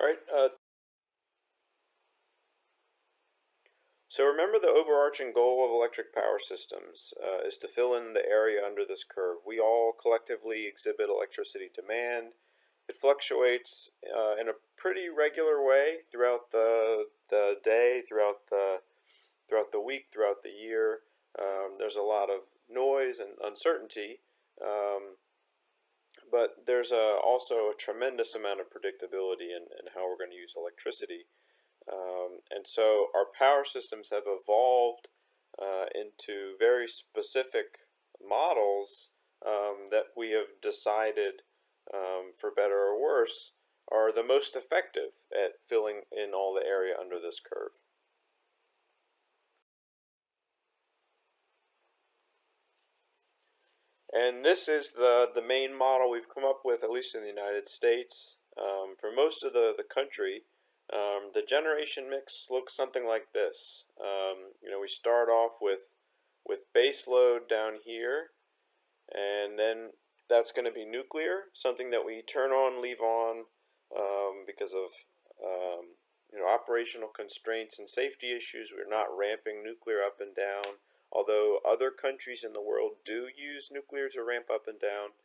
All right. So remember the overarching goal of electric power systems is to fill in the area under this curve. We all collectively exhibit electricity demand. It fluctuates in a pretty regular way throughout the day, throughout the week, throughout the year. There's a lot of noise and uncertainty, um, but there's also a tremendous amount of predictability in how we're going to use electricity. And so our power systems have evolved into very specific models that we have decided, for better or worse, are the most effective at filling in all the area under this curve. And this is the main model we've come up with, at least in the United States. For most of the country, the generation mix looks something like this. We start off with base load down here, and then that's going to be nuclear, something that we turn on, leave on, because of operational constraints and safety issues. We're not ramping nuclear up and down, although other countries in the world do use nuclear to ramp up and down.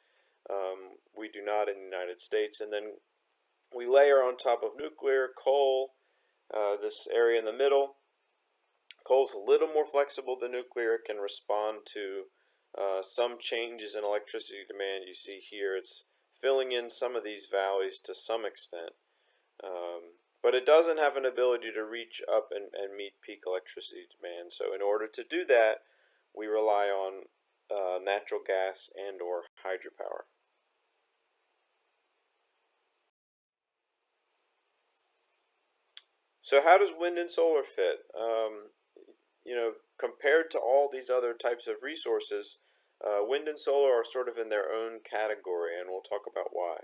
We do not in the United States. And then we layer on top of nuclear coal, this area in the middle. Coal's a little more flexible than nuclear. It can respond to some changes in electricity demand. You see here it's filling in some of these valleys to some extent. But it doesn't have an ability to reach up and meet peak electricity demand. So in order to do that, we rely on natural gas and or hydropower. So how does wind and solar fit? Compared to all these other types of resources, wind and solar are sort of in their own category, and we'll talk about why.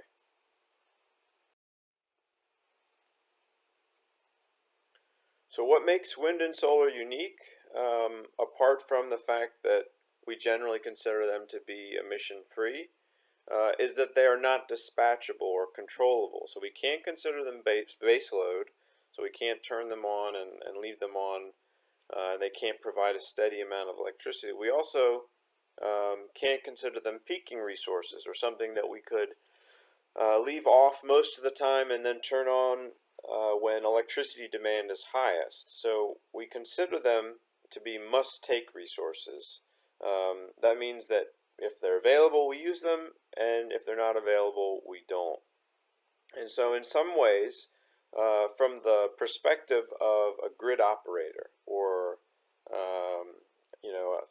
So what makes wind and solar unique, apart from the fact that we generally consider them to be emission-free, is that they are not dispatchable or controllable. So we can't consider them base load, so we can't turn them on and leave them on. They can't provide a steady amount of electricity. We also can't consider them peaking resources, or something that we could leave off most of the time and then turn on when electricity demand is highest. So we consider them to be must-take resources. That means that if they're available, we use them, and if they're not available, we don't. And so in some ways, from the perspective of a grid operator, or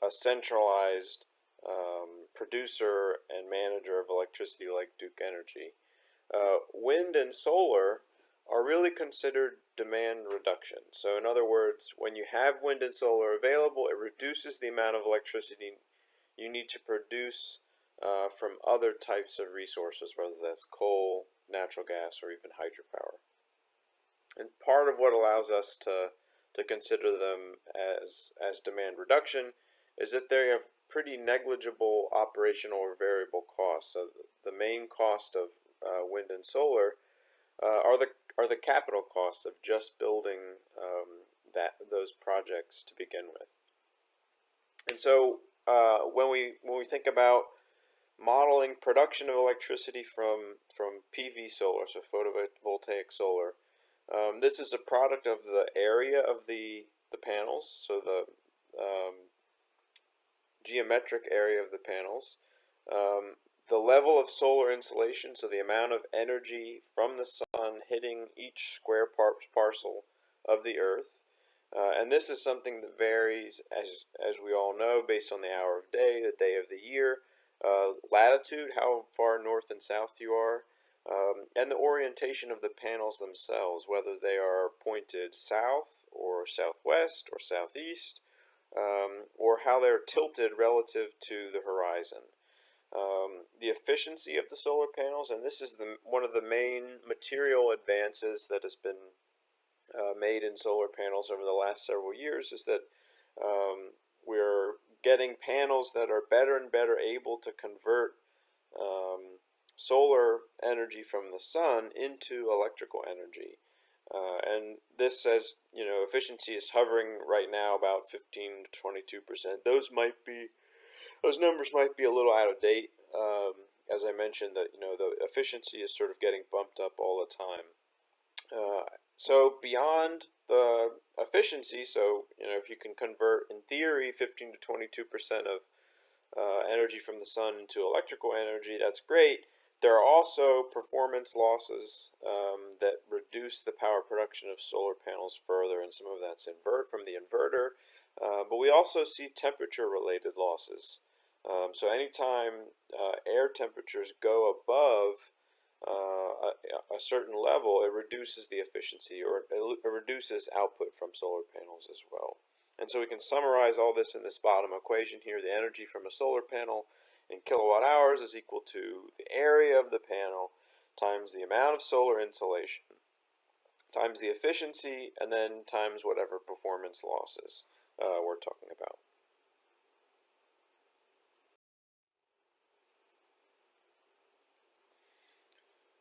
a centralized producer and manager of electricity like Duke Energy, wind and solar are really considered demand reduction. So in other words, when you have wind and solar available, it reduces the amount of electricity you need to produce from other types of resources, whether that's coal, natural gas, or even hydropower. And part of what allows us to consider them as demand reduction is that they have pretty negligible operational or variable costs. So the main cost of wind and solar are the capital costs of just building those projects to begin with. And so when we think about modeling production of electricity from PV solar, so photovoltaic solar, this is a product of the area of the panels, so the geometric area of the panels, the level of solar insolation, so the amount of energy from the sun hitting each square parcel of the earth. And this is something that varies, as we all know, based on the hour of day, the day of the year, latitude, how far north and south you are, and the orientation of the panels themselves, whether they are pointed south or southwest or southeast, or how they're tilted relative to the horizon. The efficiency of the solar panels, and this is one of the main material advances that has been made in solar panels over the last several years, is that we're getting panels that are better and better able to convert solar energy from the sun into electrical energy. And this says, efficiency is hovering right now about 15 to 22%. Those numbers might be a little out of date. As I mentioned, that the efficiency is sort of getting bumped up all the time. So beyond the efficiency, if you can convert in theory 15 to 22% of energy from the sun into electrical energy, that's great. There are also performance losses that reduce the power production of solar panels further, and some of that's from the inverter. But we also see temperature-related losses. So anytime air temperatures go above a certain level, it reduces the efficiency, or it reduces output from solar panels as well. And so we can summarize all this in this bottom equation here. The energy from a solar panel in kilowatt hours is equal to the area of the panel times the amount of solar insolation times the efficiency, and then times whatever performance losses we're talking about.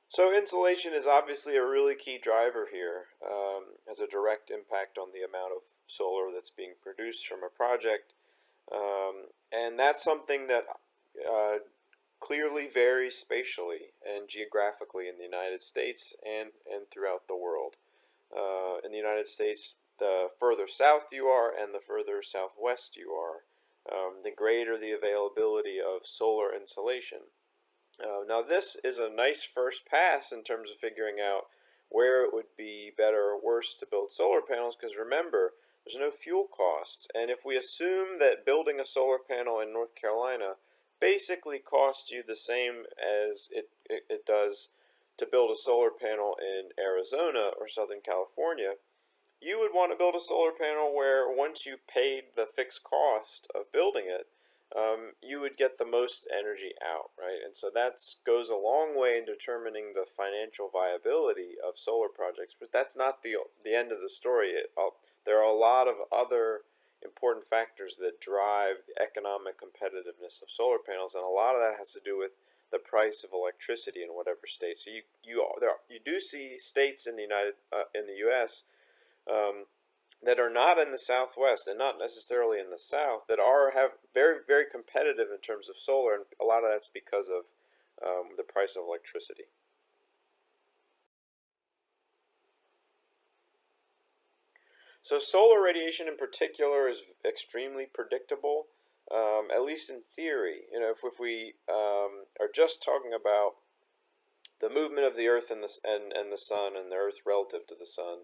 So insolation is obviously a really key driver here, has a direct impact on the amount of solar that's being produced from a project, and that's something that clearly varies spatially and geographically in the United States and throughout the world. In the United States, the further south you are and the further southwest you are, the greater the availability of solar insolation. Now this is a nice first pass in terms of figuring out where it would be better or worse to build solar panels, because remember, there's no fuel costs, and if we assume that building a solar panel in North Carolina basically costs you the same as it does to build a solar panel in Arizona or Southern California, you would want to build a solar panel where once you paid the fixed cost of building it, you would get the most energy out, right? And so that goes a long way in determining the financial viability of solar projects. But that's not the end of the story. There are a lot of other important factors that drive the economic competitiveness of solar panels, and a lot of that has to do with the price of electricity in whatever state. So you do see states in the U.S. That are not in the Southwest and not necessarily in the South that have very, very competitive in terms of solar, and a lot of that's because of the price of electricity. So solar radiation in particular is extremely predictable, at least in theory. If we are just talking about the movement of the Earth and the Sun, and the Earth relative to the Sun,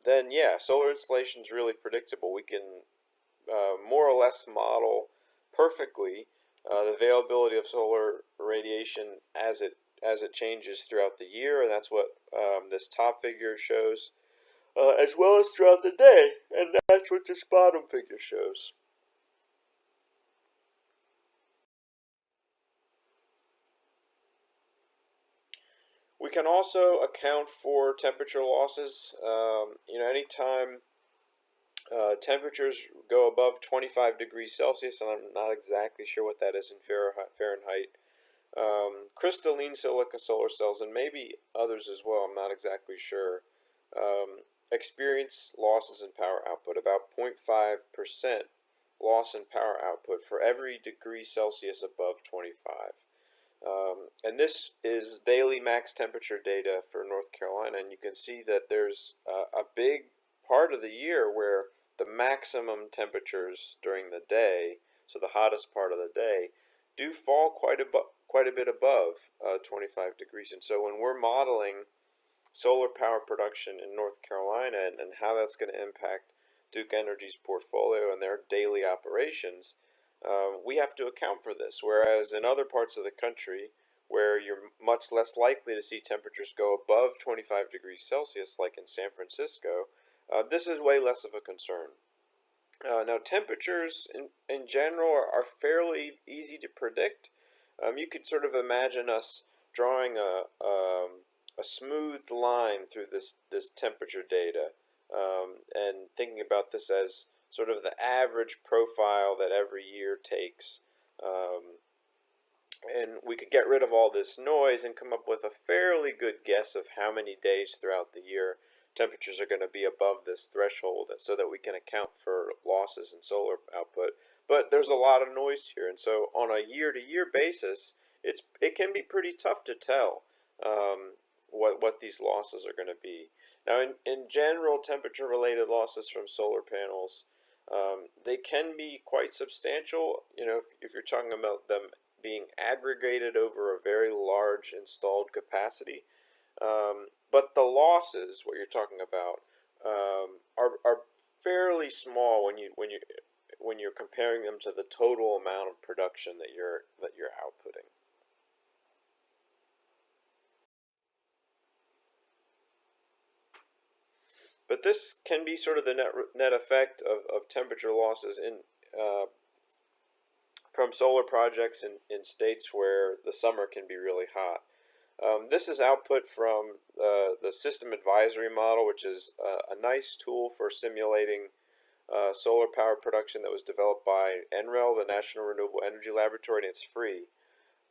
then yeah, solar insolation is really predictable. We can more or less model perfectly the availability of solar radiation as it changes throughout the year, and that's what this top figure shows, as well as throughout the day, and that's what this bottom figure shows. We can also account for temperature losses. Anytime temperatures go above 25 degrees Celsius, and I'm not exactly sure what that is in Fahrenheit, crystalline silica solar cells, and maybe others as well, I'm not exactly sure, experience losses in power output, about 0.5% loss in power output for every degree Celsius above 25. And this is daily max temperature data for North Carolina, and you can see that there's a big part of the year where the maximum temperatures during the day, so the hottest part of the day, do fall quite a bit above 25 degrees. And so when we're modeling solar power production in North Carolina and how that's going to impact Duke Energy's portfolio and their daily operations, we have to account for this. Whereas in other parts of the country, where you're much less likely to see temperatures go above 25 degrees Celsius, like in San Francisco, this is way less of a concern. Now, temperatures in general are fairly easy to predict. You could sort of imagine us drawing a smooth line through this temperature data, and thinking about this as sort of the average profile that every year takes And we could get rid of all this noise and come up with a fairly good guess of how many days throughout the year temperatures are going to be above this threshold so that we can account for losses in solar output. But there's a lot of noise here, and so on a year-to-year basis, it can be pretty tough to tell what these losses are going to be. Now, in general, temperature-related losses from solar panels, they can be quite substantial. You know, if you're talking about them being aggregated over a very large installed capacity. But the losses, what you're talking about, are fairly small when you're comparing them to the total amount of production that you're outputting. But this can be sort of the net effect of temperature losses from solar projects in states where the summer can be really hot. This is output from the System Advisory Model, which is a nice tool for simulating solar power production that was developed by NREL, the National Renewable Energy Laboratory, and it's free.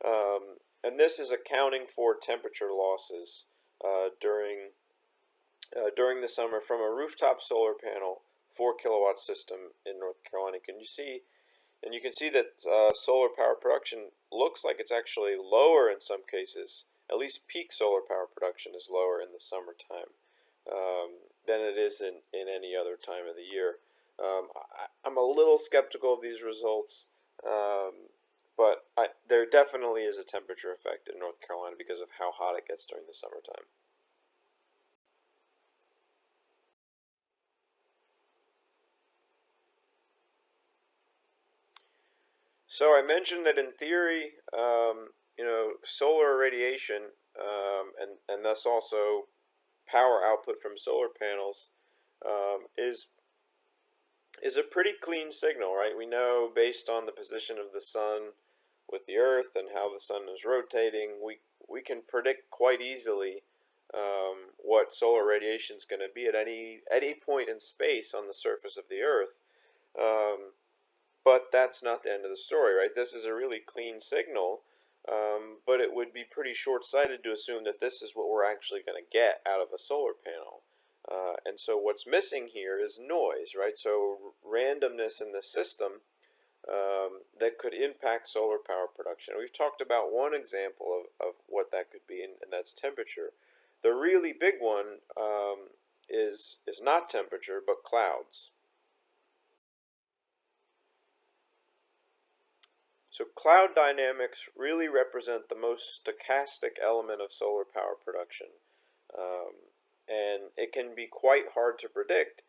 And this is accounting for temperature losses during the summer from a rooftop solar panel 4 kilowatt system in North Carolina. You can see that solar power production looks like it's actually lower in some cases. At least peak solar power production is lower in the summertime than it is in any other time of the year. I'm a little skeptical of these results, but there definitely is a temperature effect in North Carolina because of how hot it gets during the summertime. So I mentioned that in theory, solar radiation and thus also power output from solar panels is a pretty clean signal, right? We know based on the position of the sun with the Earth and how the sun is rotating, we can predict quite easily what solar radiation is going to be at any point in space on the surface of the Earth. But that's not the end of the story, right? This is a really clean signal, but it would be pretty short-sighted to assume that this is what we're actually going to get out of a solar panel. And so what's missing here is noise, right? So randomness in the system that could impact solar power production. We've talked about one example of what that could be, and that's temperature. The really big one is not temperature, but clouds. So cloud dynamics really represent the most stochastic element of solar power production. And it can be quite hard to predict,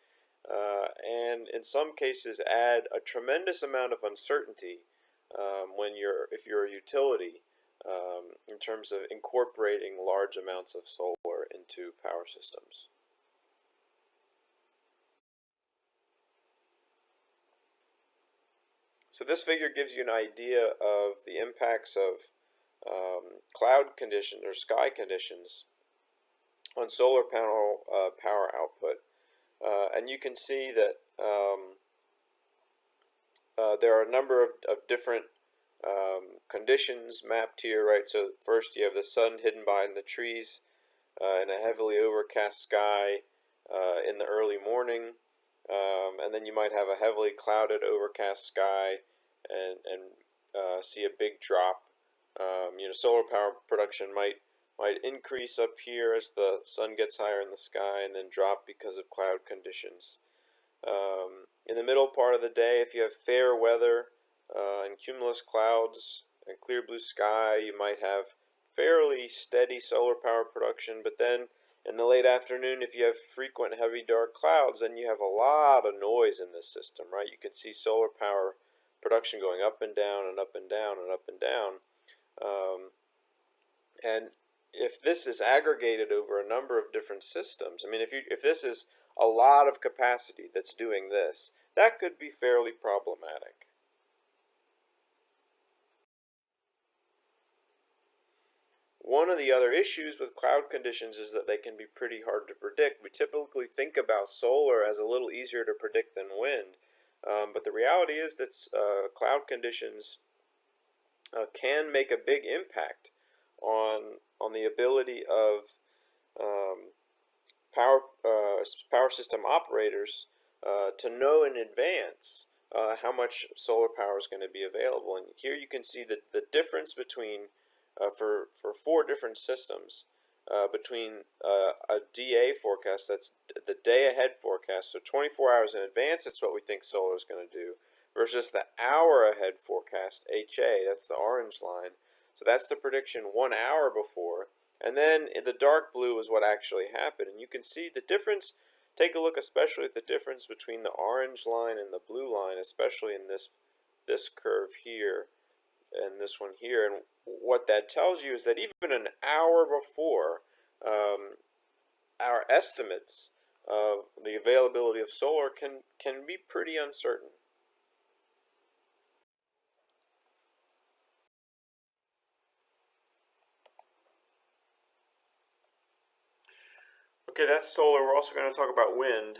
and in some cases add a tremendous amount of uncertainty if you're a utility in terms of incorporating large amounts of solar into power systems. So this figure gives you an idea of the impacts of cloud conditions or sky conditions on solar panel power output. And you can see that there are a number of different conditions mapped here, right? So first you have the sun hidden behind the trees in a heavily overcast sky in the early morning. And then you might have a heavily clouded, overcast sky and see a big drop. Solar power production might increase up here as the sun gets higher in the sky and then drop because of cloud conditions. In the middle part of the day, if you have fair weather and cumulus clouds and clear blue sky, you might have fairly steady solar power production, but then in the late afternoon, if you have frequent heavy dark clouds, then you have a lot of noise in this system, right? You can see solar power production going up and down and up and down and up and down. And if this is aggregated over a number of different systems, I mean, if this is a lot of capacity that's doing this, that could be fairly problematic. One of the other issues with cloud conditions is that they can be pretty hard to predict. We typically think about solar as a little easier to predict than wind, but the reality is that cloud conditions can make a big impact on the ability of um, power system operators to know in advance how much solar power is going to be available. And here you can see that the difference between for four different systems between a DA forecast, that's the day ahead forecast, so 24 hours in advance, that's what we think solar is going to do, versus the hour ahead forecast, HA, that's the orange line. So that's the prediction 1 hour before. And then in the dark blue is what actually happened. And you can see the difference. Take a look especially at the difference between the orange line and the blue line, especially in this curve here and this one here. And what that tells you is that even an hour before, our estimates of the availability of solar can be pretty uncertain. Okay, that's solar. We're also going to talk about wind.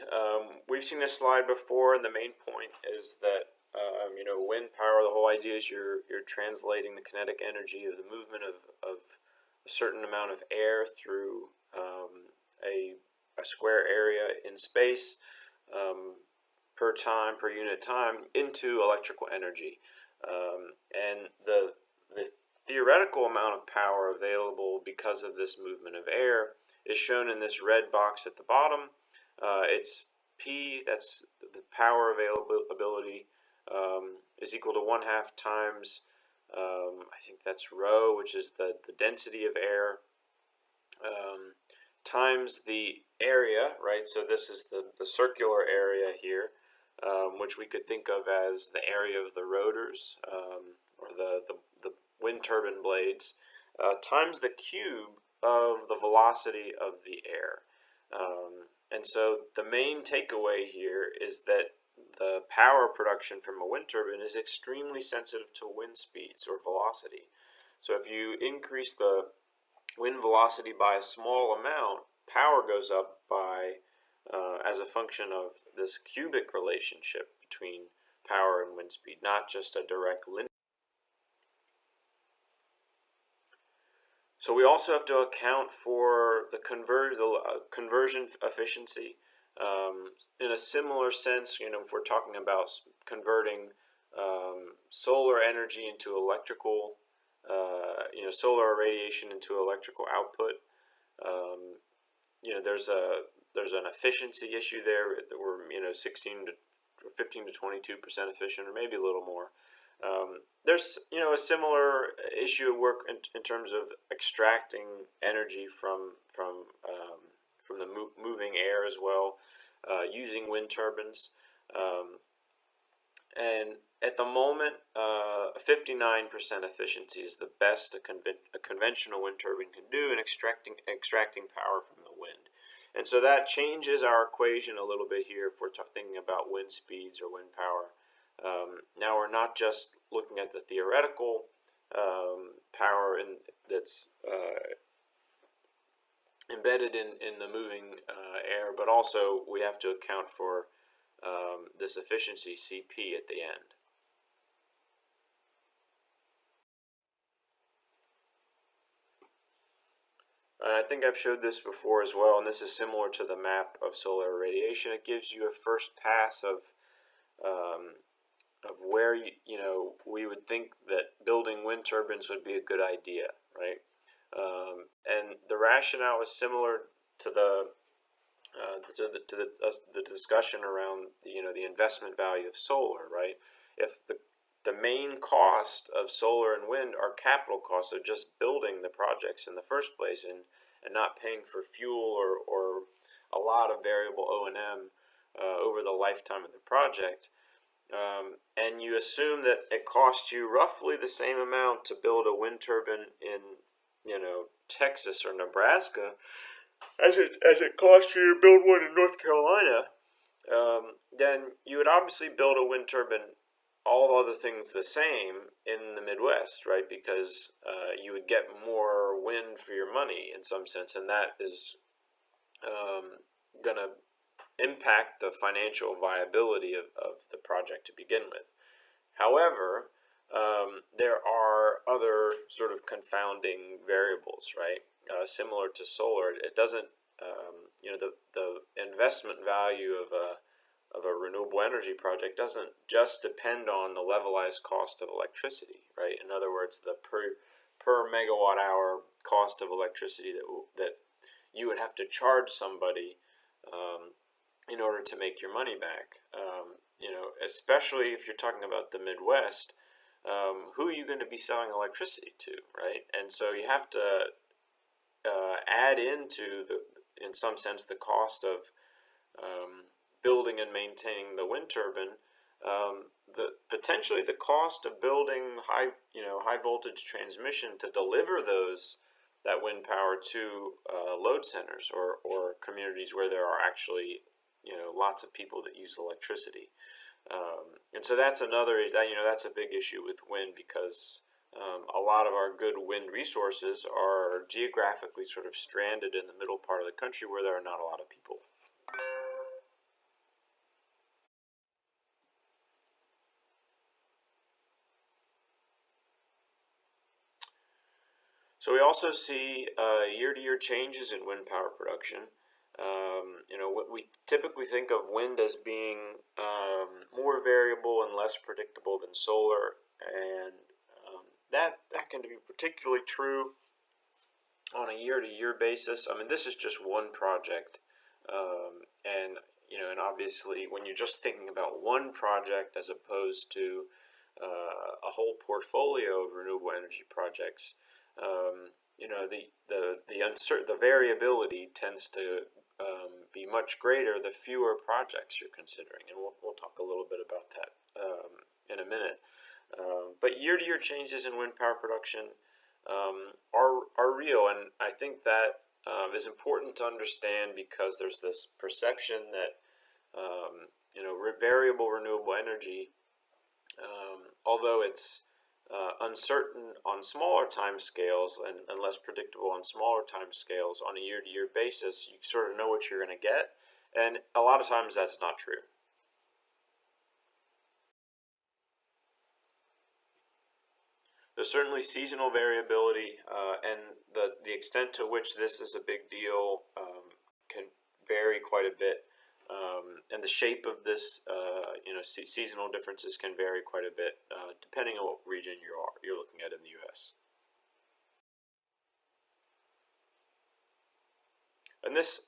We've seen this slide before, and the main point is that wind power. The whole idea is you're translating the kinetic energy of the movement of a certain amount of air through a square area in space per unit time into electrical energy, and the theoretical amount of power available because of this movement of air is shown in this red box at the bottom. It's P, that's the power availability, is equal to 1/2 times, I think that's rho, which is the density of air, times the area, right? So this is the circular area here, which we could think of as the area of the rotors, or the wind turbine blades, times the cube of the velocity of the air. And so the main takeaway here is that the power production from a wind turbine is extremely sensitive to wind speeds or velocity. So if you increase the wind velocity by a small amount, power goes up by as a function of this cubic relationship between power and wind speed, not just a direct linear. So we also have to account for the conversion efficiency. In a similar sense, if we're talking about converting solar energy into electrical, solar irradiation into electrical output, there's an efficiency issue there. We're 16 to 15 to 22% efficient, or maybe a little more. There's a similar issue at work in terms of extracting energy from the moving air as well, using wind turbines, and at the moment, 59% efficiency is the best a conventional wind turbine can do in extracting power from the wind. And so that changes our equation a little bit here if we're thinking about wind speeds or wind power. Now we're not just looking at the theoretical power that's embedded in the moving air, but also we have to account for this efficiency CP at the end. I think I've showed this before as well, and this is similar to the map of solar irradiation. It gives you a first pass of where we would think that building wind turbines would be a good idea, right? And the rationale is similar to the discussion around the investment value of solar, right? If the main cost of solar and wind are capital costs of just building the projects in the first place, and not paying for fuel or a lot of variable O&M over the lifetime of the project, and you assume that it costs you roughly the same amount to build a wind turbine in Texas or Nebraska as it costs you to build one in North Carolina, then you would obviously build a wind turbine, all other things the same, in the Midwest, right? Because you would get more wind for your money in some sense, and that is going to impact the financial viability of the project to begin with. However, there are other sort of confounding variables, right? Similar to solar, it doesn't, the investment value of a renewable energy project doesn't just depend on the levelized cost of electricity, right? In other words, the per megawatt hour cost of electricity that you would have to charge somebody in order to make your money back. Especially if you're talking about the Midwest, who are you going to be selling electricity to, right? And so you have to add into in some sense, the cost of building and maintaining the wind turbine, potentially the cost of building high voltage transmission to deliver that wind power to load centers or communities where there are actually lots of people that use electricity. And so that's that's a big issue with wind, because a lot of our good wind resources are geographically sort of stranded in the middle part of the country where there are not a lot of people. So we also see year-to-year changes in wind power production. What we typically think of wind as being more variable and less predictable than solar, and that can be particularly true on a year-to-year basis. I mean, this is just one project, and obviously, when you're just thinking about one project as opposed to a whole portfolio of renewable energy projects, the variability tends to be much greater the fewer projects you're considering, and we'll talk a little bit about that in a minute. But year-to-year changes in wind power production are real, and I think that is important to understand, because there's this perception that variable renewable energy, although it's uncertain on smaller time scales and less predictable on smaller time scales, on a year-to-year basis, you sort of know what you're going to get, and a lot of times that's not true. There's certainly seasonal variability, and the extent to which this is a big deal can vary quite a bit, and the shape of this, seasonal differences can vary quite a bit depending on what region you're looking at in the U.S. And this,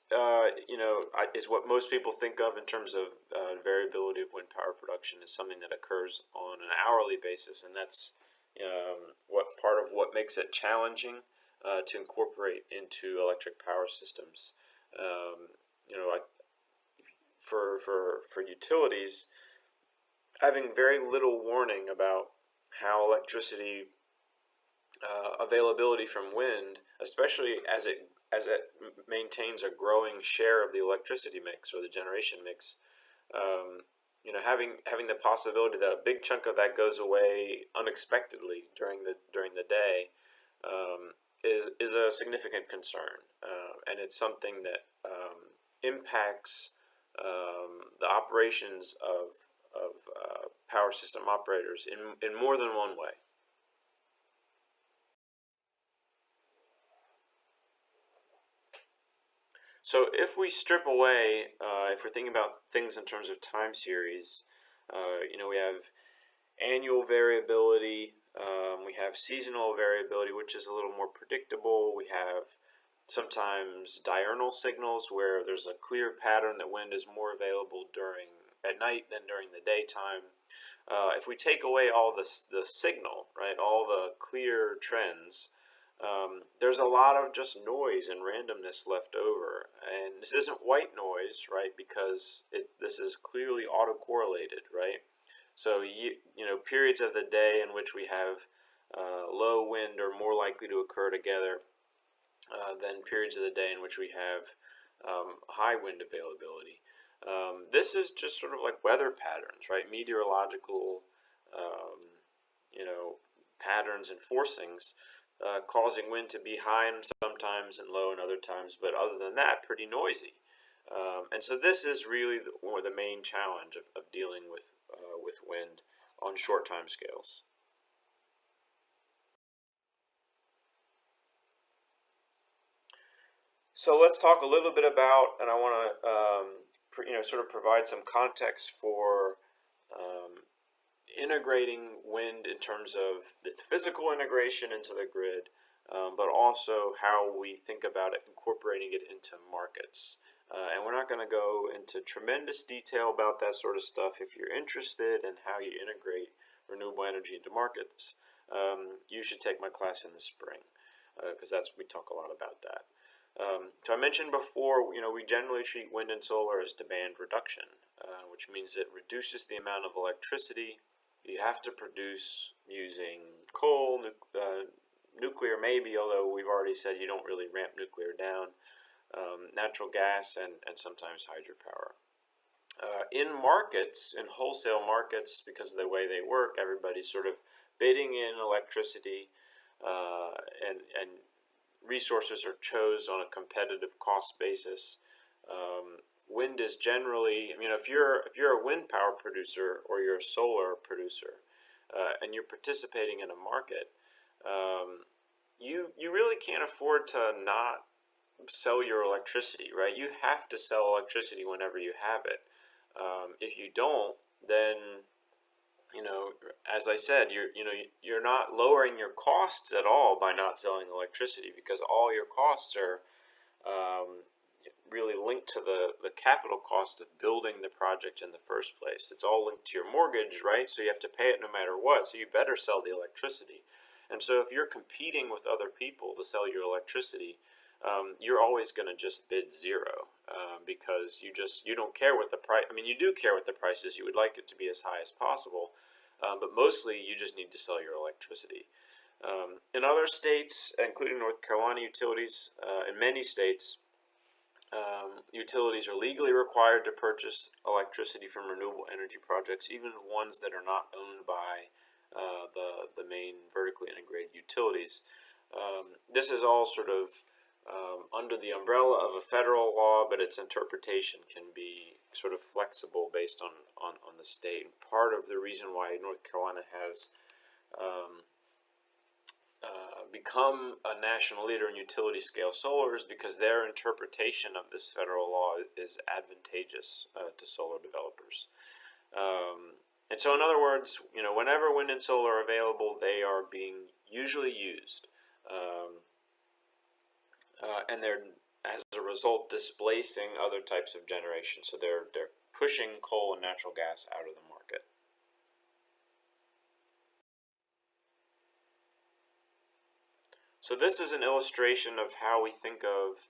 is what most people think of in terms of variability of wind power production, is something that occurs on an hourly basis, and that's part of what makes it challenging to incorporate into electric power systems. For utilities, having very little warning about how electricity availability from wind, especially as it maintains a growing share of the electricity mix or the generation mix, having the possibility that a big chunk of that goes away unexpectedly during the day is a significant concern, and it's something that impacts the operations of power system operators in more than one way. So if we strip away, if we're thinking about things in terms of time series, we have annual variability, we have seasonal variability, which is a little more predictable. We have sometimes diurnal signals, where there's a clear pattern that wind is more available at night than during the daytime. If we take away all the signal, right, all the clear trends, there's a lot of just noise and randomness left over. And this isn't white noise, right, because this is clearly autocorrelated, right? So periods of the day in which we have low wind are more likely to occur together than periods of the day in which we have high wind availability. This is just sort of like weather patterns, right? Meteorological, patterns and forcings causing wind to be high sometimes and low in other times, but other than that, pretty noisy. And so this is really the main challenge of dealing with wind on short time scales. So let's talk a little bit about, and I want to, sort of provide some context for integrating wind in terms of its physical integration into the grid, but also how we think about it, incorporating it into markets. And we're not going to go into tremendous detail about that sort of stuff. If you're interested in how you integrate renewable energy into markets, you should take my class in the spring, because we talk a lot about that. So I mentioned before, we generally treat wind and solar as demand reduction, which means it reduces the amount of electricity you have to produce using coal, nuclear maybe, although we've already said you don't really ramp nuclear down, natural gas, and sometimes hydropower. In markets, in wholesale markets, because of the way they work, everybody's sort of bidding in electricity, and resources are chosen on a competitive cost basis. Wind is generally, if you're a wind power producer or you're a solar producer, and you're participating in a market, you really can't afford to not sell your electricity, right? You have to sell electricity whenever you have it. If you don't, then as I said, you're not lowering your costs at all by not selling electricity, because all your costs are really linked to the capital cost of building the project in the first place. It's all linked to your mortgage, right? So you have to pay it no matter what, so you better sell the electricity. And so if you're competing with other people to sell your electricity, you're always going to just bid zero, because you don't care what the price. You do care what the price is. You would like it to be as high as possible, but mostly you just need to sell your electricity. In other states, including North Carolina utilities, in many states, utilities are legally required to purchase electricity from renewable energy projects, even ones that are not owned by the main vertically integrated utilities. This is all sort of under the umbrella of a federal law, but its interpretation can be sort of flexible based on the state. And part of the reason why North Carolina has become a national leader in utility scale solar is because their interpretation of this federal law is advantageous to solar developers. And so in other words, whenever wind and solar are available, they are being usually used. And they're, as a result, displacing other types of generation. So they're pushing coal and natural gas out of the market. So this is an illustration of how we think of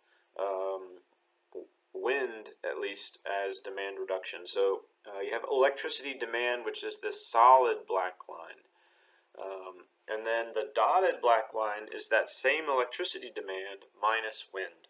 wind, at least, as demand reduction. So you have electricity demand, which is this solid black line. And then the dotted black line is that same electricity demand minus wind.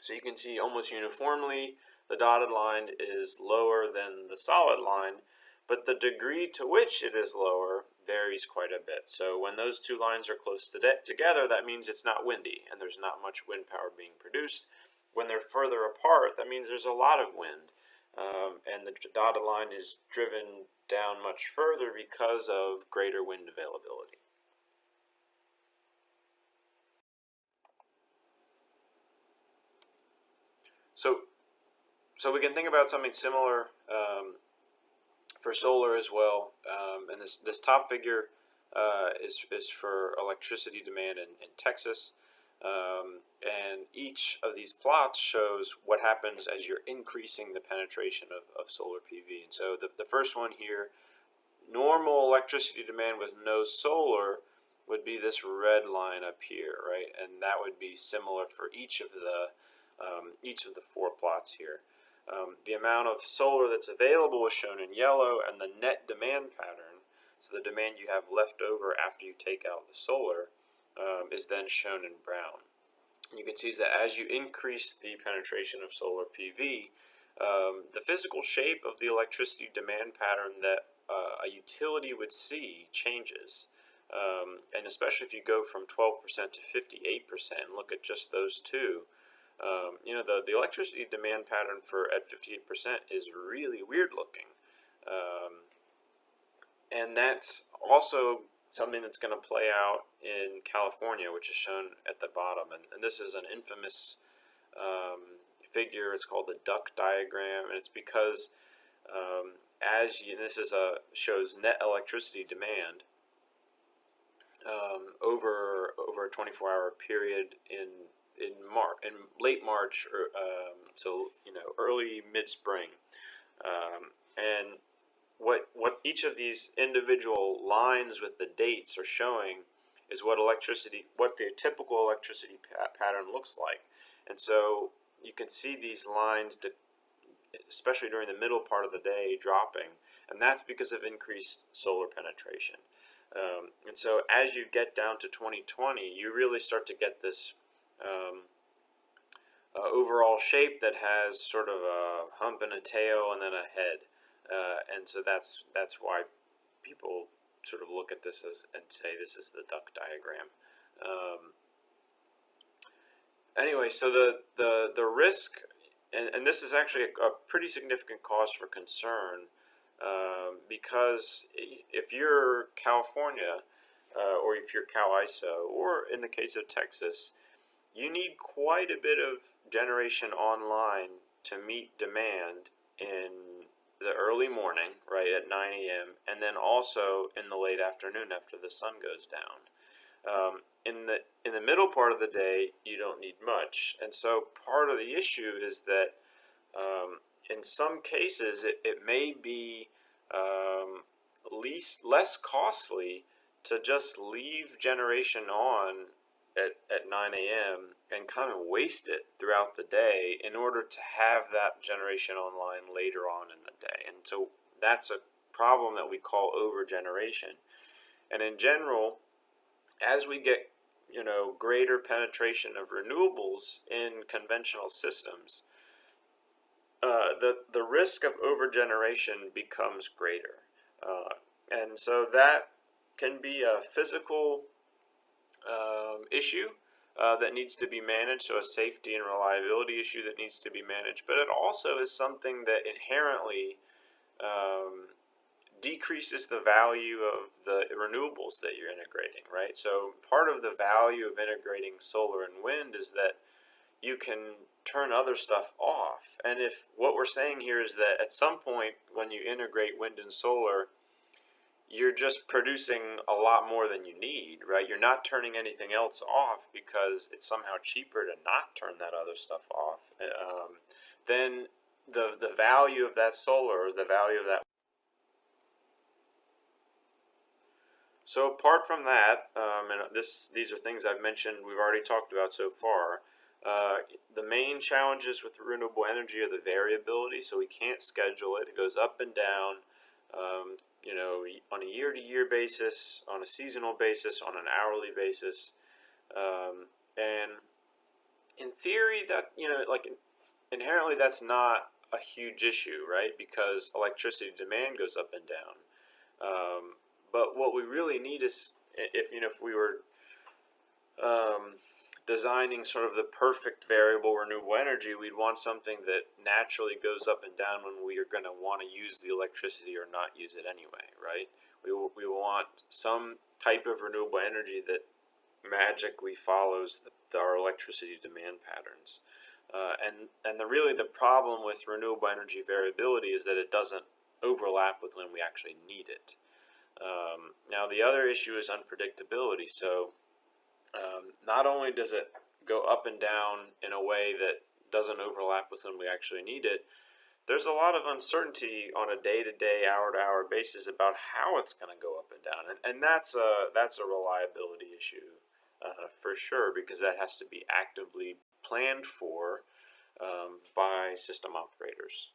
So you can see almost uniformly the dotted line is lower than the solid line, but the degree to which it is lower varies quite a bit. So when those two lines are close together, that means it's not windy and there's not much wind power being produced. When they're further apart, that means there's a lot of wind, and the dotted line is driven down much further because of greater wind availability. So we can think about something similar for solar as well. And this top figure is for electricity demand in Texas. And each of these plots shows what happens as you're increasing the penetration of solar PV. And so the first one here, normal electricity demand with no solar, would be this red line up here, right? And that would be similar for each of the four plots here. The amount of solar that's available is shown in yellow, and the net demand pattern, so the demand you have left over after you take out the solar, is then shown in brown. You can see that as you increase the penetration of solar PV, the physical shape of the electricity demand pattern that a utility would see changes. And especially if you go from 12% to 58% and look at just those two, the electricity demand pattern at 58% is really weird looking. And that's also something that's going to play out in California, which is shown at the bottom. And this is an infamous figure. It's called the duck diagram, and it's because shows net electricity demand over a 24-hour period in late March, or so early mid spring, and what each of these individual lines with the dates are showing is what the typical electricity pattern looks like. And so you can see these lines, especially during the middle part of the day, dropping, and that's because of increased solar penetration. And so as you get down to 2020, you really start to get this overall shape that has sort of a hump and a tail and then a head. And so that's why people sort of look at this and say this is the duck diagram. Anyway, so the risk, and this is actually a pretty significant cause for concern, because if you're California, or if you're CAISO, or in the case of Texas, you need quite a bit of generation online to meet demand in the early morning, right, at 9 a.m., and then also in the late afternoon after the sun goes down. In the middle part of the day, you don't need much. And so part of the issue is that in some cases it may be less costly to just leave generation on at 9 a.m. and kind of waste it throughout the day in order to have that generation online later on in the day. And so that's a problem that we call overgeneration. And in general, as we get greater penetration of renewables in conventional systems, the risk of overgeneration becomes greater. And so that can be a physical issue that needs to be managed, so a safety and reliability issue that needs to be managed, but it also is something that inherently decreases the value of the renewables that you're integrating, right? So part of the value of integrating solar and wind is that you can turn other stuff off. And if what we're saying here is that at some point when you integrate wind and solar, you're just producing a lot more than you need, right? You're not turning anything else off because it's somehow cheaper to not turn that other stuff off. Then the value of that solar, or the value of that. So apart from that, and these are things I've mentioned, we've already talked about so far. The main challenges with renewable energy are the variability, so we can't schedule it. It goes up and down, on a year-to-year basis, on a seasonal basis, on an hourly basis. And in theory, that, inherently that's not a huge issue, right? Because electricity demand goes up and down. But what we really need is, if we were designing sort of the perfect variable renewable energy, we'd want something that naturally goes up and down when we are going to want to use the electricity or not use it anyway, right? We want some type of renewable energy that magically follows our electricity demand patterns. And the problem with renewable energy variability is that it doesn't overlap with when we actually need it. Now the other issue is unpredictability. So not only does it go up and down in a way that doesn't overlap with when we actually need it, there's a lot of uncertainty on a day-to-day, hour-to-hour basis about how it's going to go up and down, and that's a reliability issue for sure, because that has to be actively planned for by system operators.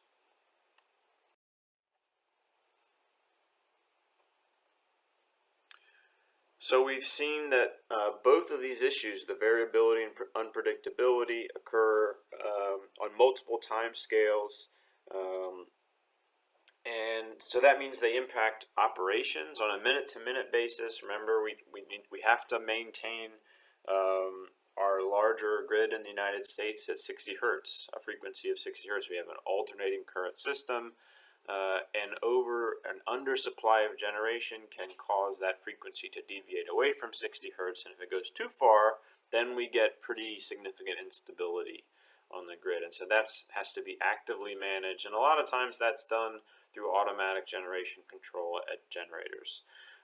So we've seen that both of these issues, the variability and unpredictability, occur on multiple time scales, and so that means they impact operations on a minute-to-minute basis. Remember, we have to maintain our larger grid in the United States at 60 hertz, a frequency of 60 hertz. We have an alternating current system. And an undersupply of generation can cause that frequency to deviate away from 60 hertz, and if it goes too far, then we get pretty significant instability on the grid, and so that's has to be actively managed, and a lot of times that's done through automatic generation control at generators.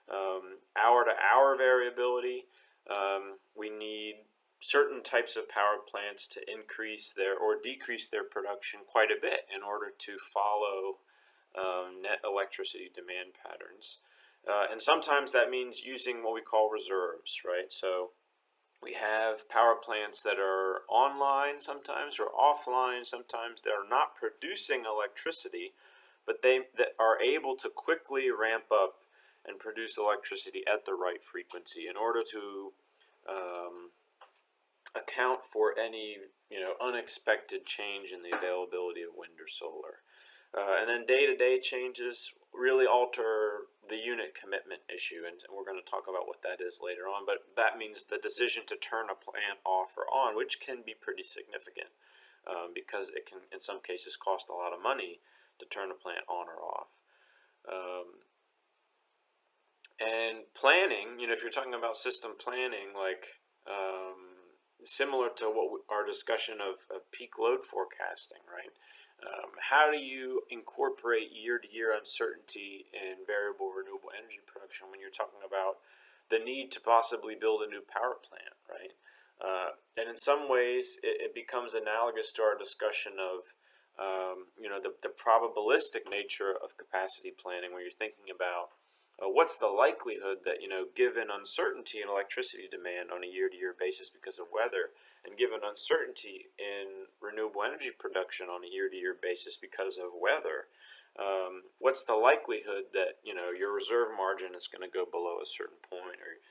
Hour-to-hour variability, we need certain types of power plants to increase their or decrease their production quite a bit in order to follow net electricity demand patterns. And sometimes that means using what we call reserves, right? So we have power plants that are online sometimes or offline sometimes that are not producing electricity, but that are able to quickly ramp up and produce electricity at the right frequency in order to account for any unexpected change in the availability of wind or solar. And then day-to-day changes really alter the unit commitment issue, and we're going to talk about what that is later on, but that means the decision to turn a plant off or on, which can be pretty significant because it can, in some cases, cost a lot of money to turn a plant on or off. And planning, if you're talking about system planning, like similar to our discussion of peak load forecasting, right? How do you incorporate year-to-year uncertainty in variable renewable energy production when you're talking about the need to possibly build a new power plant, right? And in some ways, it becomes analogous to our discussion of the probabilistic nature of capacity planning, where you're thinking about what's the likelihood that, given uncertainty in electricity demand on a year-to-year basis because of weather, and given uncertainty in renewable energy production on a year-to-year basis because of weather, what's the likelihood that, your reserve margin is going to go below a certain point, or,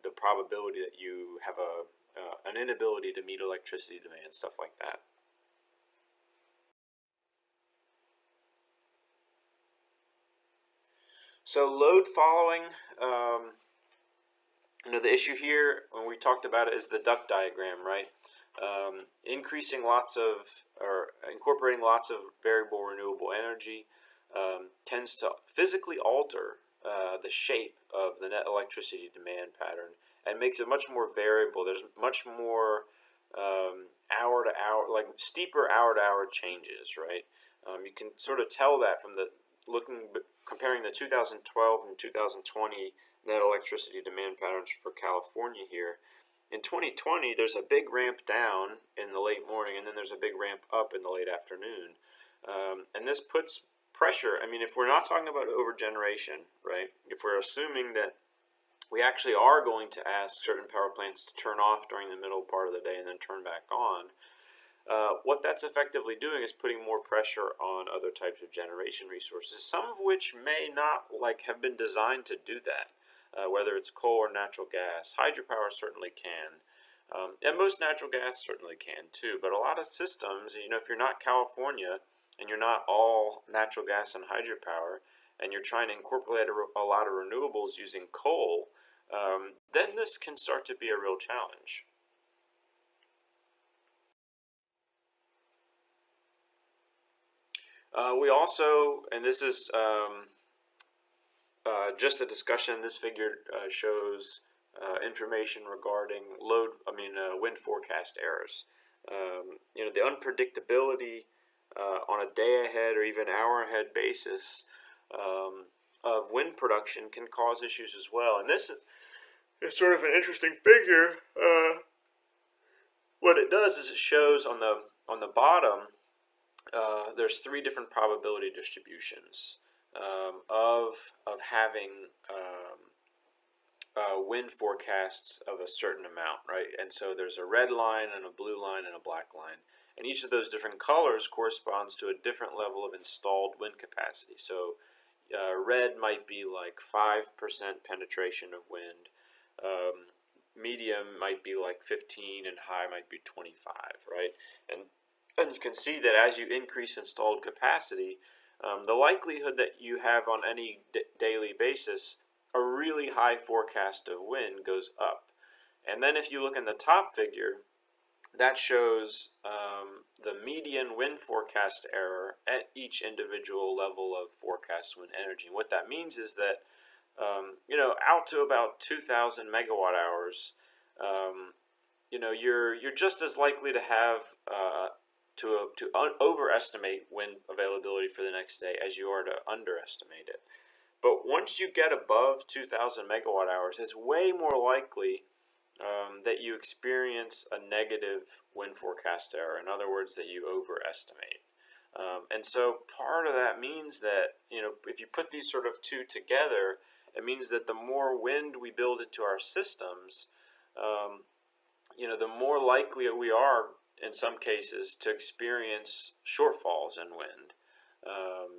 the probability that you have an inability to meet electricity demand, stuff like that. So load following, the issue here when we talked about it is the duct diagram, right? Incorporating lots of variable renewable energy tends to physically alter the shape of the net electricity demand pattern and makes it much more variable. There's much more hour to hour, like steeper hour to hour changes, right? You can sort of tell that from comparing the 2012 and 2020 net electricity demand patterns for California here. In 2020, there's a big ramp down in the late morning, and then there's a big ramp up in the late afternoon. And this puts pressure. I mean, if we're not talking about overgeneration, right? If we're assuming that we actually are going to ask certain power plants to turn off during the middle part of the day and then turn back on, what that's effectively doing is putting more pressure on other types of generation resources, some of which may not have been designed to do that, whether it's coal or natural gas. Hydropower certainly can, and most natural gas certainly can too, but a lot of systems, if you're not California and you're not all natural gas and hydropower, and you're trying to incorporate a lot of renewables using coal, then this can start to be a real challenge. We also, and this is just a discussion, this figure shows information regarding wind forecast errors. The unpredictability on a day ahead or even hour ahead basis of wind production can cause issues as well. And this is sort of an interesting figure. What it does is it shows on the bottom, there's three different probability distributions of having wind forecasts of a certain amount, right? And so there's a red line and a blue line and a black line. And each of those different colors corresponds to a different level of installed wind capacity. So red might be like 5% penetration of wind. Medium might be like 15, and high might be 25, right? And you can see that as you increase installed capacity, the likelihood that you have on any daily basis a really high forecast of wind goes up. And then if you look in the top figure, that shows the median wind forecast error at each individual level of forecast wind energy. And what that means is that out to about 2,000 megawatt hours, you're just as likely to have overestimate wind availability for the next day as you are to underestimate it. But once you get above 2,000 megawatt hours, it's way more likely that you experience a negative wind forecast error. In other words, that you overestimate. And so part of that means that, if you put these sort of two together, it means that the more wind we build into our systems, the more likely we are, in some cases, to experience shortfalls in wind,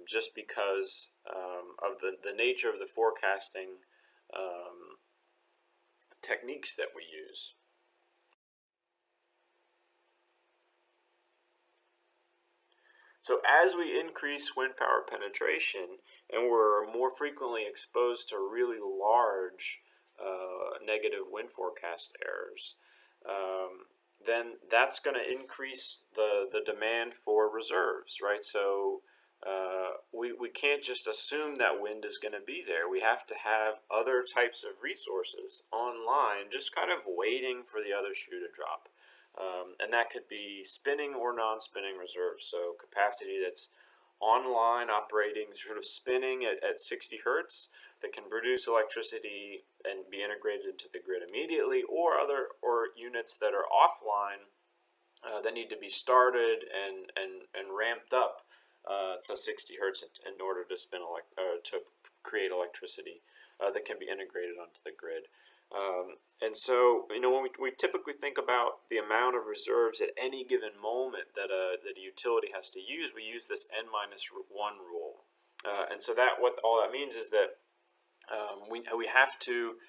just because of the nature of the forecasting techniques that we use. So as we increase wind power penetration and we're more frequently exposed to really large negative wind forecast errors, then that's going to increase the demand for reserves, right? So we can't just assume that wind is going to be there. We have to have other types of resources online, just kind of waiting for the other shoe to drop. And that could be spinning or non-spinning reserves. So capacity that's online, operating, sort of spinning at 60 hertz, that can produce electricity and be integrated into the grid immediately, or units that are offline that need to be started and ramped up to 60 hertz in order to to create electricity that can be integrated onto the grid. And so, when we typically think about the amount of reserves at any given moment that a utility has to use, we use this n-1 rule. And so what all that means is that we have to,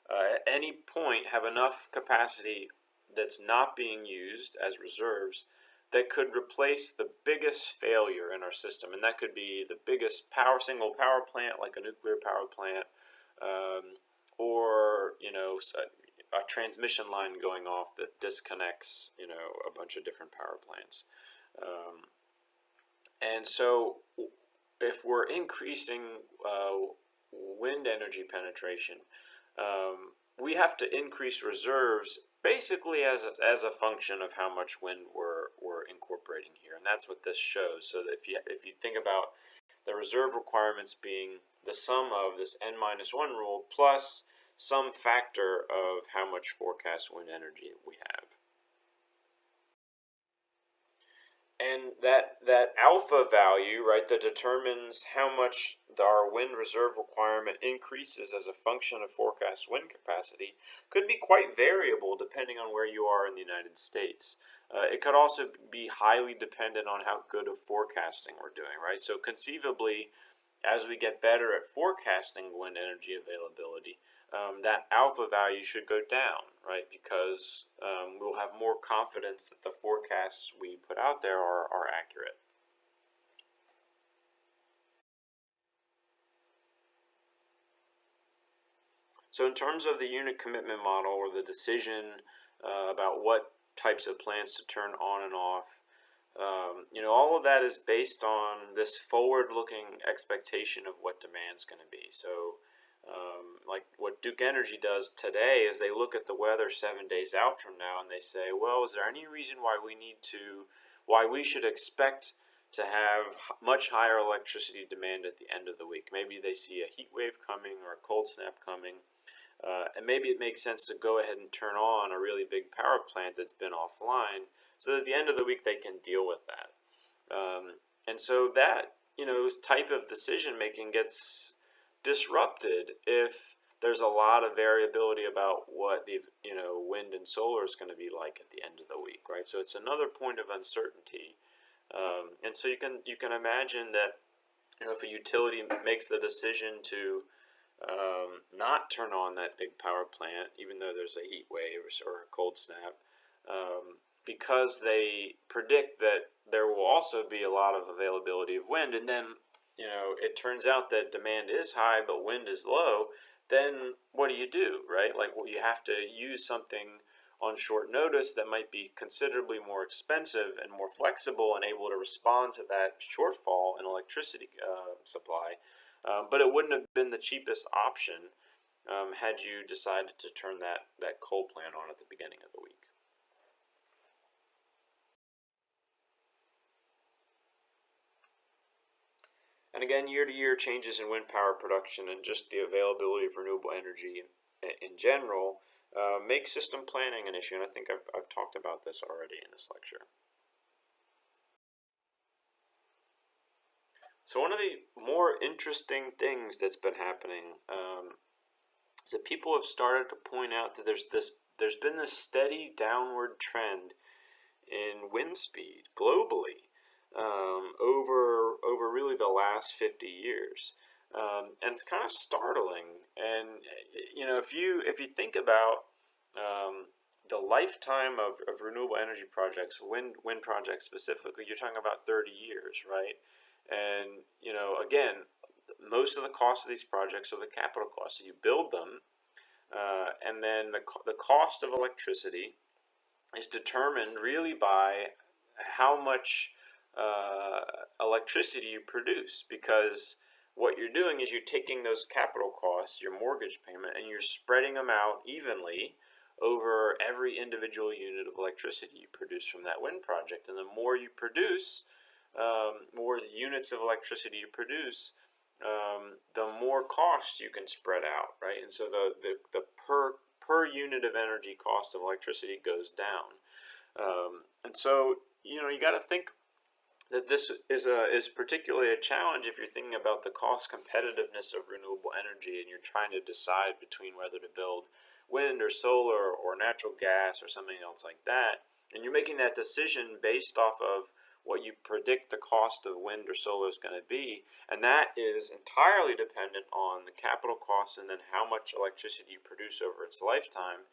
at any point, have enough capacity that's not being used as reserves that could replace the biggest failure in our system. And that could be the biggest single power plant, like a nuclear power plant, or a transmission line going off that disconnects a bunch of different power plants. And so if we're increasing wind energy penetration, we have to increase reserves basically as a function of how much wind we're incorporating here, and that's what this shows. So that if you think about the reserve requirements being the sum of this n-1 rule plus some factor of how much forecast wind energy we have. And that alpha value, right, that determines how much our wind reserve requirement increases as a function of forecast wind capacity, could be quite variable depending on where you are in the United States. It could also be highly dependent on how good of forecasting we're doing, right? So conceivably, as we get better at forecasting wind energy availability, that alpha value should go down, right? Because we'll have more confidence that the forecasts we put out there are accurate. So in terms of the unit commitment model, or the decision about what types of plants to turn on and off, all of that is based on this forward-looking expectation of what demand's going to be. So like what Duke Energy does today is they look at the weather 7 days out from now and they say, well, is there any reason why we should expect to have much higher electricity demand at the end of the week? Maybe they see a heat wave coming or a cold snap coming, and maybe it makes sense to go ahead and turn on a really big power plant that's been offline, so that at the end of the week they can deal with that. And so that type of decision making gets disrupted if there's a lot of variability about what the wind and solar is going to be like at the end of the week, right? So it's another point of uncertainty, and so you can imagine that if a utility makes the decision to not turn on that big power plant, even though there's a heat wave or a cold snap, because they predict that there will also be a lot of availability of wind, and then it turns out that demand is high but wind is low, then what do, right? Like, you have to use something on short notice that might be considerably more expensive and more flexible and able to respond to that shortfall in electricity supply. But it wouldn't have been the cheapest option had you decided to turn that coal plant on at the beginning of the week. And again, year-to-year changes in wind power production and just the availability of renewable energy in general make system planning an issue, and I think I've talked about this already in this lecture. So one of the more interesting things that's been happening is that people have started to point out that there's been this steady downward trend in wind speed globally over really the last 50 years. And it's kind of startling. And if you think about the lifetime of renewable energy projects, wind projects specifically, you're talking about 30 years, right? And again, most of the cost of these projects are the capital costs. So you build them, and then the cost of electricity is determined really by how much electricity you produce, because what you're doing is you're taking those capital costs, your mortgage payment, and you're spreading them out evenly over every individual unit of electricity you produce from that wind project. And the more you produce, more the units of electricity you produce, the more cost you can spread out, right? And so the per unit of energy cost of electricity goes down. And so you got to think that this is particularly a challenge if you're thinking about the cost competitiveness of renewable energy and you're trying to decide between whether to build wind or solar or natural gas or something else like that. And you're making that decision based off of what you predict the cost of wind or solar is going to be, and that is entirely dependent on the capital costs and then how much electricity you produce over its lifetime.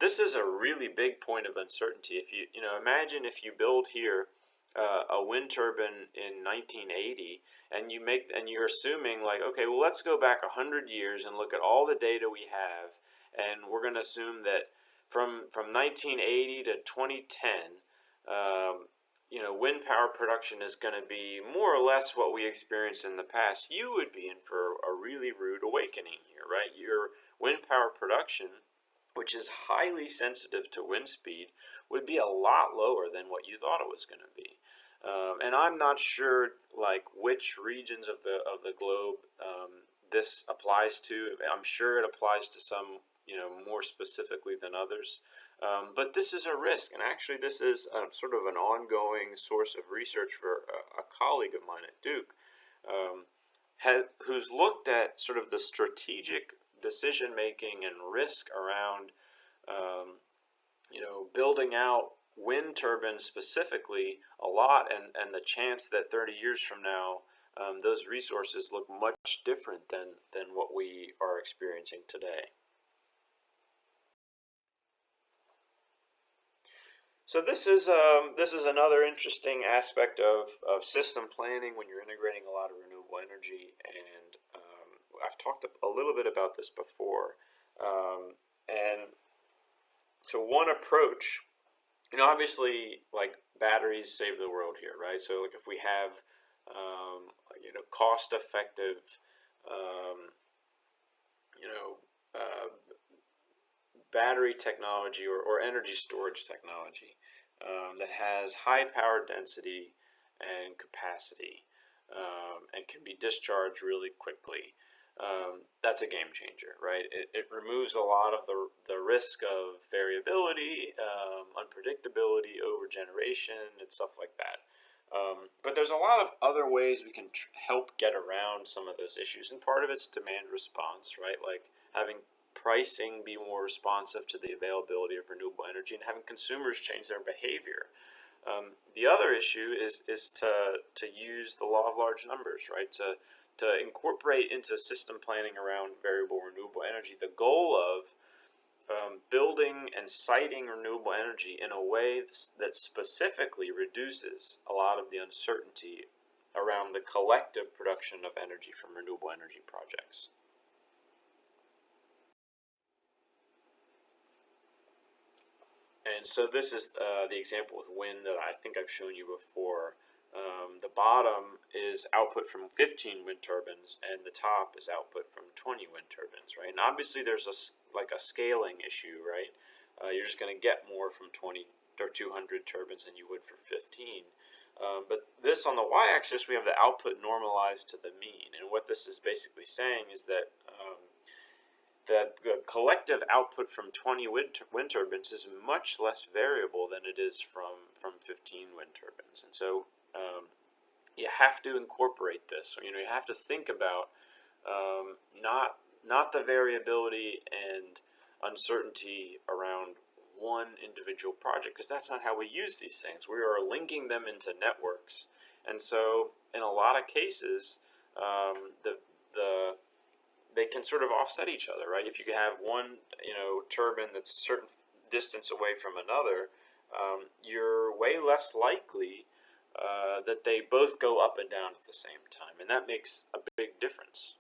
This is a really big point of uncertainty. If you imagine if you build here a wind turbine in 1980, and you're assuming like, okay, well, let's go back 100 years and look at all the data we have, and we're going to assume that from 1980 to 2010, wind power production is going to be more or less what we experienced in the past. You would be in for a really rude awakening here, right? Your wind power production, which is highly sensitive to wind speed, would be a lot lower than what you thought it was going to be. And I'm not sure which regions of the globe this applies to. I'm sure it applies to some more specifically than others. But this is a risk, and actually this is sort of an ongoing source of research for a colleague of mine at Duke, who's looked at sort of the strategic decision making and risk around building out wind turbines specifically a lot, and the chance that 30 years from now those resources look much different than what we are experiencing today. So this is another interesting aspect of system planning when you're integrating a lot of renewable energy, and I've talked a little bit about this before. And so one approach, obviously, like, batteries save the world here, right? So like if we have cost-effective battery technology or energy storage technology that has high power density and capacity and can be discharged really quickly, that's a game changer, right? It removes a lot of the risk of variability, unpredictability, overgeneration, and stuff like that. But there's a lot of other ways we can help get around some of those issues, and part of it's demand response, right? Like having pricing be more responsive to the availability of renewable energy and having consumers change their behavior. The other issue is to use the law of large numbers, right? To incorporate into system planning around variable renewable energy the goal of building and siting renewable energy in a way that specifically reduces a lot of the uncertainty around the collective production of energy from renewable energy projects. And so this is the example with wind that I think I've shown you before. The bottom is output from 15 wind turbines, and the top is output from 20 wind turbines, right? And obviously there's a scaling issue, right? You're just going to get more from 20 or 200 turbines than you would for 15. But this on the y-axis, we have the output normalized to the mean. And what this is basically saying is that that the collective output from 20 wind turbines is much less variable than it is from 15 wind turbines. And so you have to incorporate this. So, you have to think about not the variability and uncertainty around one individual project, because that's not how we use these things. We are linking them into networks, and so in a lot of cases, they can sort of offset each other, right? If you have one turbine that's a certain distance away from another, you're way less likely that they both go up and down at the same time, and that makes a big difference.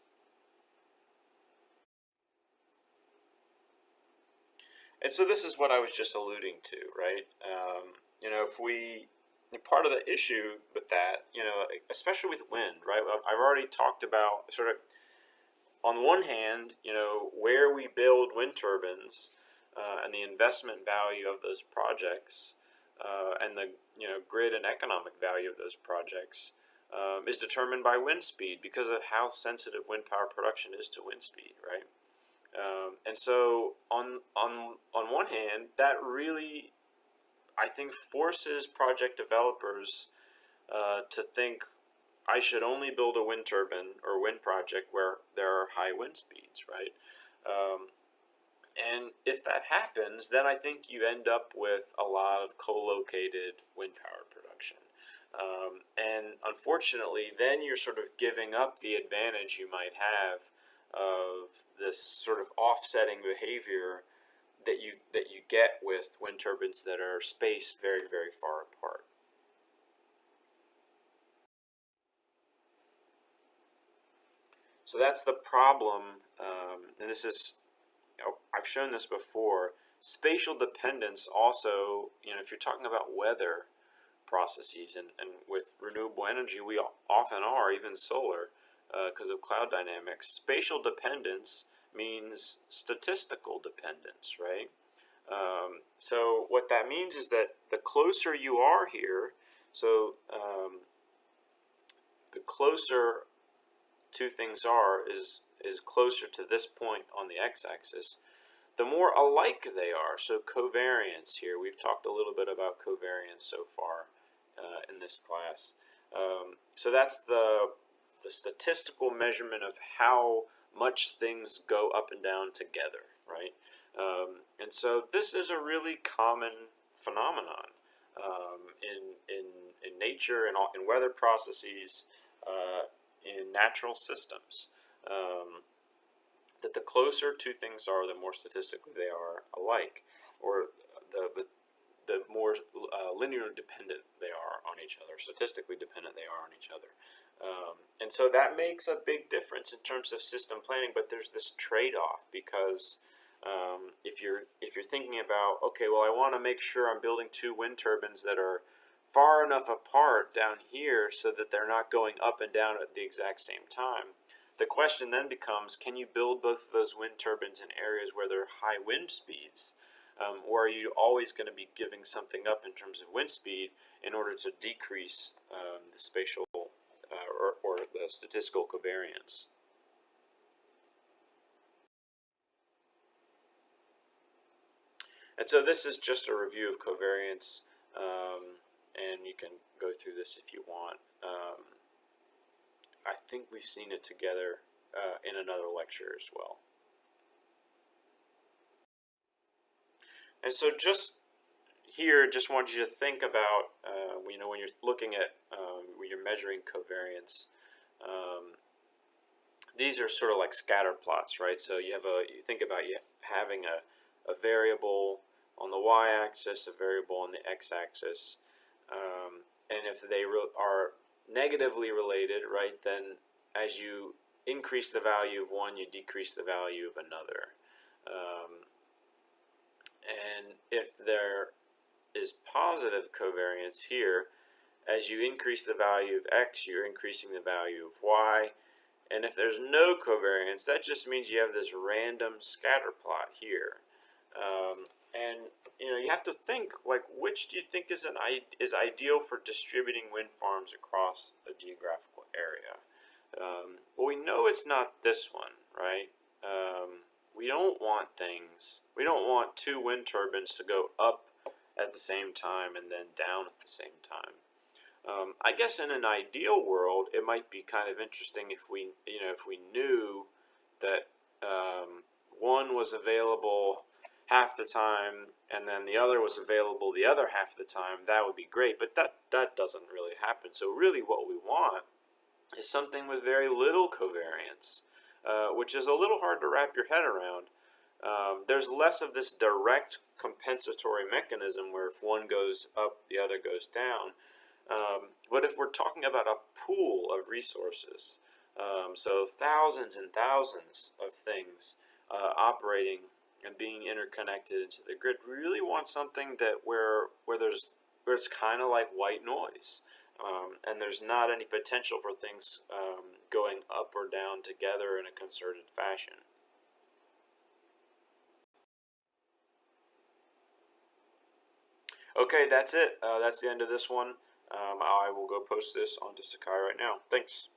And so this is what I was just alluding to, right? If we, part of the issue with that, especially with wind, right? I've already talked about sort of, on one hand, where we build wind turbines and the investment value of those projects and the grid and economic value of those projects is determined by wind speed because of how sensitive wind power production is to wind speed, right? And so on one hand, that really, I think, forces project developers to think, I should only build a wind turbine or wind project where there are high wind speeds, right? And if that happens, then I think you end up with a lot of co-located wind power production. And unfortunately, then you're sort of giving up the advantage you might have of this sort of offsetting behavior that you get with wind turbines that are spaced very, very far apart. So that's the problem, and this is, I've shown this before. Spatial dependence also, if you're talking about weather processes, and with renewable energy, we often are, even solar, because of cloud dynamics. Spatial dependence means statistical dependence, right? So what that means is that the closer you are here, so the closer two things are is closer to this point on the x-axis, the more alike they are. So covariance here, we've talked a little bit about covariance so far in this class. So that's the statistical measurement of how much things go up and down together, right? And so this is a really common phenomenon in nature and in weather processes, in natural systems. That the closer two things are, the more statistically they are alike, or the more linearly dependent they are on each other, statistically dependent they are on each other. And so that makes a big difference in terms of system planning, but there's this trade-off, because if you're thinking about, okay, well, I want to make sure I'm building two wind turbines that are far enough apart down here so that they're not going up and down at the exact same time. The question then becomes, can you build both of those wind turbines in areas where there are high wind speeds, or are you always going to be giving something up in terms of wind speed in order to decrease the spatial or the statistical covariance? And so this is just a review of covariance, and you can go through this if you want. I think we've seen it together in another lecture as well. And so just here, just want you to think about, when you're looking at, when you're measuring covariance, these are sort of like scatter plots, right? So you think about having a variable on the y-axis, a variable on the x-axis, and if they are negatively related, right, then as you increase the value of one, you decrease the value of another. And if there is positive covariance here, as you increase the value of x, you're increasing the value of y. And if there's no covariance, that just means you have this random scatter plot here. And you have to think, like, which do you think is ideal for distributing wind farms across a geographical area? Well, we know it's not this one, right? We don't want two wind turbines to go up at the same time and then down at the same time. I guess in an ideal world, it might be kind of interesting if we knew that one was available half the time and then the other was available the other half the time. That would be great, but that doesn't really happen. So really, what we want is something with very little covariance, which is a little hard to wrap your head around. There's less of this direct compensatory mechanism where if one goes up, the other goes down. But if we're talking about a pool of resources, so thousands and thousands of things operating and being interconnected into the grid, we really want something that where it's kind of like white noise, and there's not any potential for things going up or down together in a concerted fashion. Okay, that's it. That's the end of this one. I will go post this onto Sakai right now. Thanks.